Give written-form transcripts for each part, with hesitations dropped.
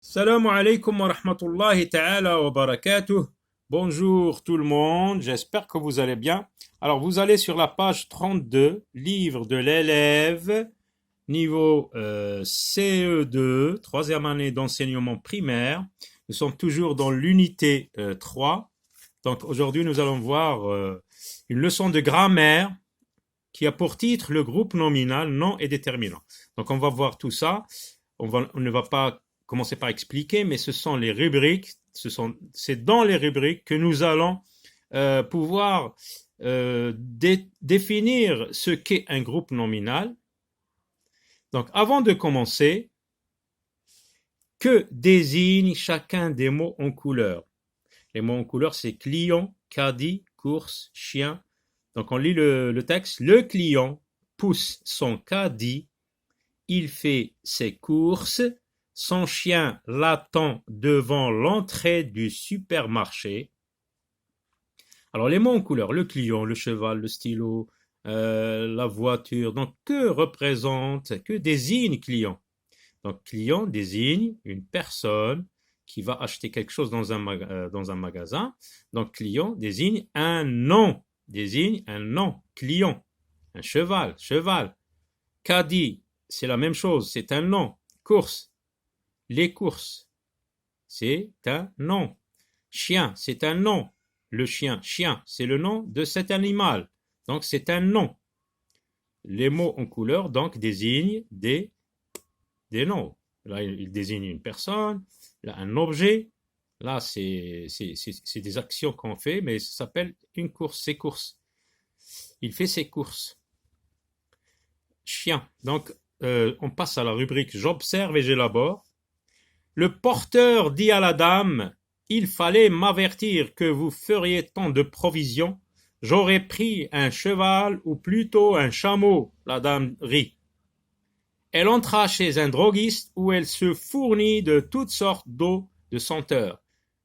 Salam alaikum wa rahmatullahi ta'ala wa barakatuh. Bonjour tout le monde, j'espère que vous allez bien. Alors vous allez sur la page 32, livre de l'élève, niveau CE2, troisième année d'enseignement primaire. Nous sommes toujours dans l'unité 3. Donc aujourd'hui nous allons voir une leçon de grammaire qui a pour titre le groupe nominal, nom et déterminant. Donc on va voir tout ça. On ne va pas commencer par expliquer, mais ce sont les rubriques, c'est dans les rubriques que nous allons pouvoir définir ce qu'est un groupe nominal. Donc, avant de commencer, que désigne chacun des mots en couleur? Les mots en couleur, c'est client, caddie, course, chien. Donc, on lit le texte. Le client pousse son caddie, il fait ses courses, son chien l'attend devant l'entrée du supermarché. Alors les mots en couleur, le client, le cheval, le stylo, la voiture. Donc que désigne client? Donc client désigne une personne qui va acheter quelque chose dans un magasin. Donc client désigne un nom, client. Un cheval, cheval. Caddie, c'est la même chose, c'est un nom. Course, les courses, c'est un nom. Chien, c'est un nom. Le chien, chien, c'est le nom de cet animal. Donc, c'est un nom. Les mots en couleur, donc, désignent des noms. Là, ils désignent une personne, là, un objet. Là, c'est des actions qu'on fait, mais ça s'appelle une course, ses courses. Il fait ses courses. Chien. Donc, on passe à la rubrique j'observe et j'élabore. Le porteur dit à la dame: il fallait m'avertir que vous feriez tant de provisions. J'aurais pris un cheval ou plutôt un chameau. La dame rit. Elle entra chez un droguiste où elle se fournit de toutes sortes d'eau de senteur,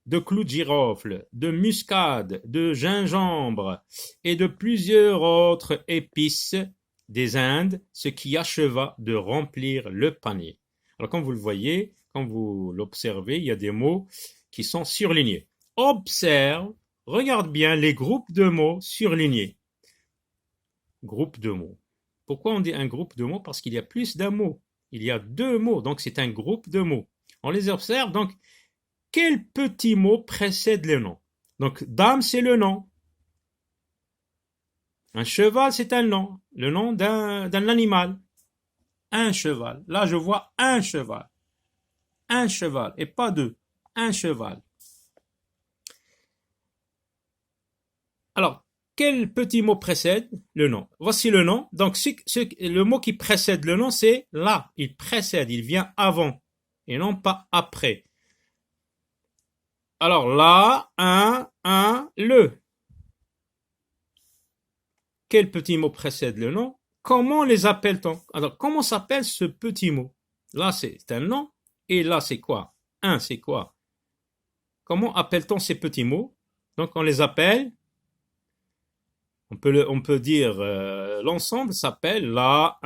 de clous de girofle, de muscade, de gingembre et de plusieurs autres épices des Indes, ce qui acheva de remplir le panier. Alors comme vous le voyez, quand vous l'observez, il y a des mots qui sont surlignés. Observe, regarde bien les groupes de mots surlignés. Groupe de mots. Pourquoi on dit un groupe de mots? Parce qu'il y a plus d'un mot. Il y a deux mots, donc c'est un groupe de mots. On les observe, donc quel petit mot précède le nom? Donc dame, c'est le nom. Un cheval, c'est un nom. Le nom d'un animal. Un cheval. Là, je vois un cheval. Un cheval, et pas deux. Un cheval. Alors, quel petit mot précède le nom? Voici le nom. Donc, le mot qui précède le nom, c'est là. Il précède, il vient avant, et non pas après. Alors, là, le. Quel petit mot précède le nom? Comment les appelle-t-on? Alors, comment s'appelle ce petit mot? Là, c'est un nom, et là, c'est quoi? Un, c'est quoi? Comment appelle-t-on ces petits mots? Donc, on les appelle, on peut dire l'ensemble s'appelle là,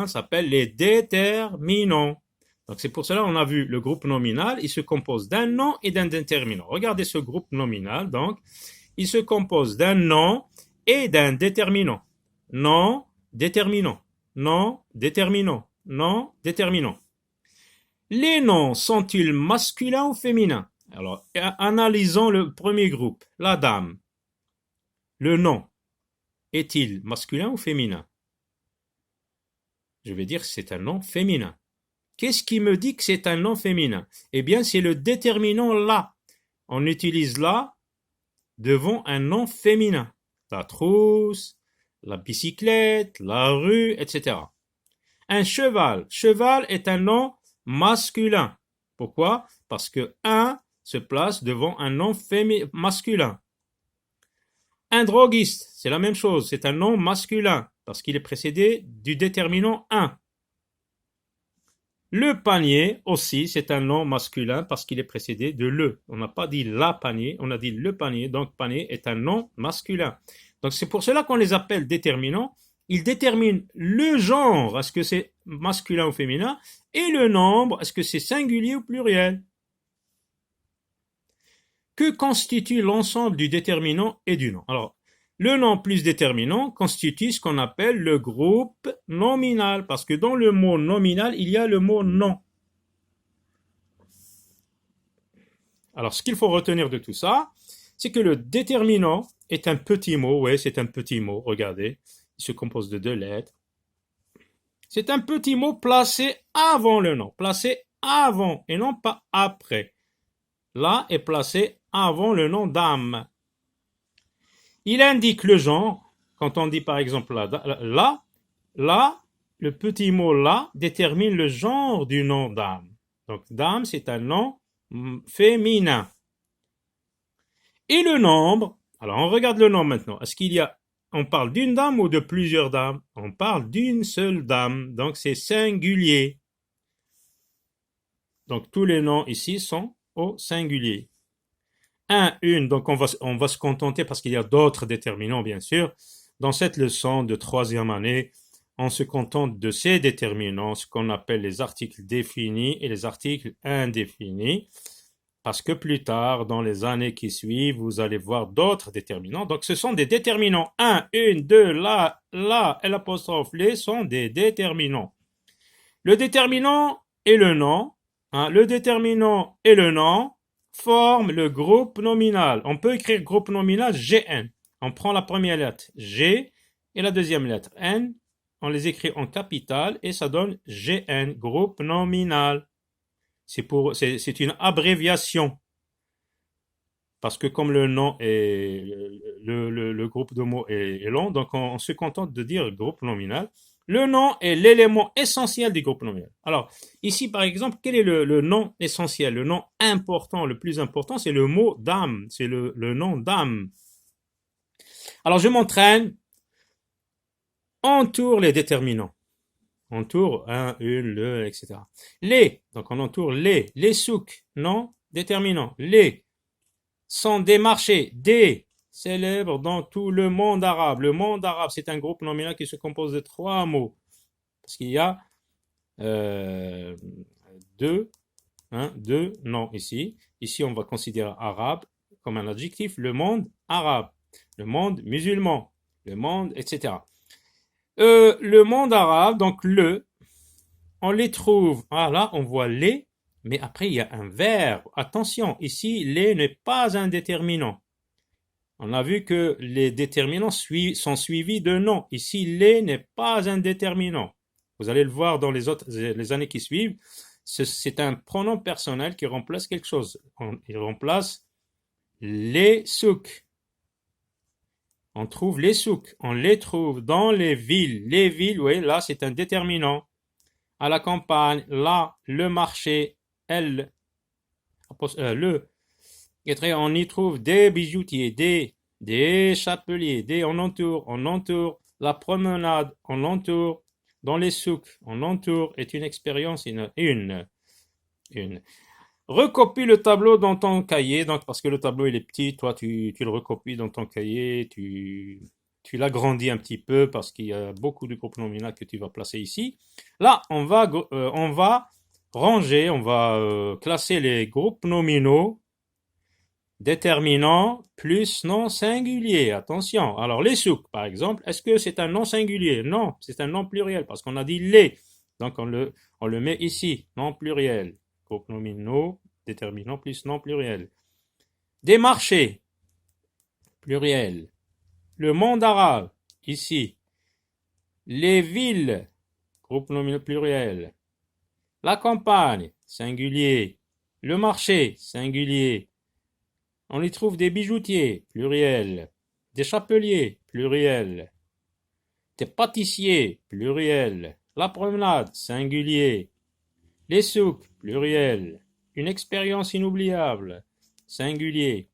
s'appelle les déterminants. Donc c'est pour cela qu'on a vu le groupe nominal, il se compose d'un nom et d'un déterminant. Regardez ce groupe nominal, donc il se compose d'un nom et d'un déterminant. Nom, déterminant. Nom, déterminant. Nom, déterminant. Les noms sont-ils masculins ou féminins? Alors, analysons le premier groupe, la dame. Le nom est-il masculin ou féminin? Je vais dire que c'est un nom féminin. Qu'est-ce qui me dit que c'est un nom féminin? Eh bien, c'est le déterminant là. On utilise là devant un nom féminin. La trousse, la bicyclette, la rue, etc. Un cheval. Cheval est un nom masculin. Pourquoi? Parce que un se place devant un nom masculin. Un droguiste, c'est la même chose, c'est un nom masculin, parce qu'il est précédé du déterminant un. Le panier aussi, c'est un nom masculin, parce qu'il est précédé de le. On n'a pas dit la panier, on a dit le panier, donc panier est un nom masculin. Donc c'est pour cela qu'on les appelle déterminants. il détermine le genre, est-ce que c'est masculin ou féminin, et le nombre, est-ce que c'est singulier ou pluriel. Que constitue l'ensemble du déterminant et du nom? Alors, le nom plus déterminant constitue ce qu'on appelle le groupe nominal, parce que dans le mot nominal, il y a le mot nom. Alors, ce qu'il faut retenir de tout ça, c'est que le déterminant est un petit mot, oui, c'est un petit mot, regardez, il se compose de 2 lettres. C'est un petit mot placé avant le nom, placé avant et non pas après. Là est placé avant le nom d'âme. Il indique le genre, quand on dit par exemple là, le petit mot là détermine le genre du nom d'âme. Donc dame, c'est un nom féminin. Et le nombre, alors on regarde le nombre maintenant. Est-ce qu'il y a, on parle d'une dame ou de plusieurs dames? On parle d'une seule dame, donc c'est singulier. Donc tous les noms ici sont au singulier. Un, une, donc on va se contenter, parce qu'il y a d'autres déterminants bien sûr. Dans cette leçon de 3e année, on se contente de ces déterminants, ce qu'on appelle les articles définis et les articles indéfinis. Parce que plus tard, dans les années qui suivent, vous allez voir d'autres déterminants. Donc, ce sont des déterminants. Un, une, deux, la, et l'apostrophe, les sont des déterminants. Le déterminant et le nom, le déterminant et le nom forment le groupe nominal. On peut écrire groupe nominal GN. On prend la première lettre G et la deuxième lettre N. On les écrit en capital et ça donne GN, groupe nominal. C'est une abréviation. Parce que comme le nom est, le groupe de mots est long, donc on se contente de dire groupe nominal. Le nom est l'élément essentiel du groupe nominal. Alors, ici, par exemple, quel est le nom essentiel? Le nom important, le plus important, c'est le mot dame. C'est le nom dame. Alors, je m'entraîne. Entoure les déterminants. Entoure un, une, le, etc. Les, donc on entoure les souks, non déterminants. Les sont des marchés, des célèbres dans tout le monde arabe. Le monde arabe, c'est un groupe nominal qui se compose de 3 mots. Parce qu'il y a deux noms ici. Ici, on va considérer arabe comme un adjectif. Le monde arabe, le monde musulman, le monde, etc. Le monde arabe, donc on les trouve, là on voit les, mais après il y a un verbe. Attention, ici les n'est pas un déterminant. On a vu que les déterminants sont suivis de nom. Ici les n'est pas un déterminant. Vous allez le voir dans les années qui suivent. C'est un pronom personnel qui remplace quelque chose. Il remplace les souks. On trouve les souks, on les trouve dans les villes. Les villes, oui, là, c'est un déterminant. À la campagne, là, le marché, on y trouve des bijoutiers, des chapeliers, on entoure. La promenade, on entoure. Dans les souks, on entoure, est une expérience, une. Recopie le tableau dans ton cahier, donc parce que le tableau il est petit, toi tu le recopies dans ton cahier, tu l'agrandis un petit peu parce qu'il y a beaucoup de groupes nominaux que tu vas placer ici. Là, on va ranger, on va classer les groupes nominaux déterminants plus nom singulier. Attention. Alors les souks, par exemple, est-ce que c'est un nom singulier? Non, c'est un nom pluriel parce qu'on a dit les. Donc on le met ici, nom pluriel. Groupes nominaux, déterminant plus nom pluriel. Des marchés, pluriel. Le monde arabe, ici. Les villes, groupe nominal pluriel. La campagne, singulier. Le marché, singulier. On y trouve des bijoutiers, pluriel. Des chapeliers, pluriel. Des pâtissiers, pluriel. La promenade, singulier. Les souks, pluriel. Une expérience inoubliable, singulier.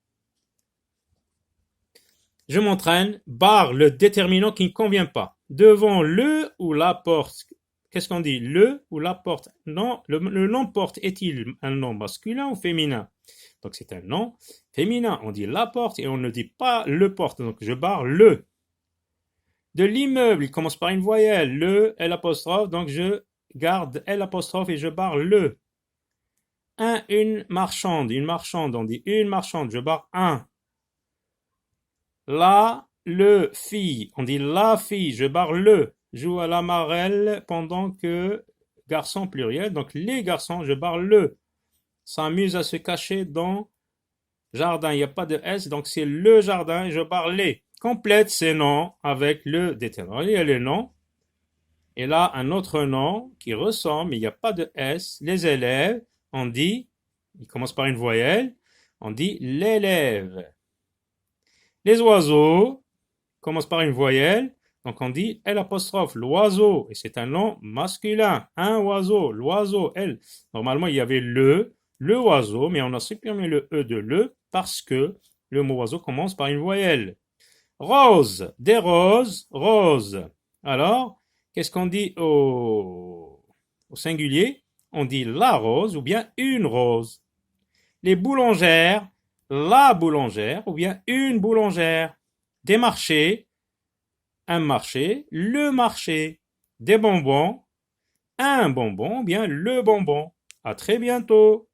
Je m'entraîne, barre le déterminant qui ne convient pas. Devant le ou la porte. Qu'est-ce qu'on dit? Le ou la porte? Non, le nom porte est-il un nom masculin ou féminin? Donc c'est un nom féminin. On dit la porte et on ne dit pas le porte. Donc je barre le. De l'immeuble, il commence par une voyelle, le, L apostrophe, donc je garde L apostrophe et je barre le. Une marchande, on dit une marchande, je barre un. Le fille, on dit la fille, je barre le. Joue à la marelle pendant que garçon pluriel, donc les garçons, je barre le. S'amuse à se cacher dans jardin, il n'y a pas de S, donc c'est le jardin, je barre les. Complète ces noms avec le déterminant. Il y a le nom. Et là, un autre nom qui ressemble, mais il n'y a pas de S. Les élèves, on dit, il commence par une voyelle, on dit l'élève. Les oiseaux, commencent par une voyelle, donc on dit L apostrophe, l'oiseau, et c'est un nom masculin, un oiseau, l'oiseau, L. Normalement, il y avait le oiseau, mais on a supprimé le E de le parce que le mot oiseau commence par une voyelle. Rose, des roses, roses. Alors, qu'est-ce qu'on dit au singulier? On dit la rose ou bien une rose. Les boulangères, la boulangère ou bien une boulangère. Des marchés, un marché, le marché. Des bonbons, un bonbon ou bien le bonbon. À très bientôt.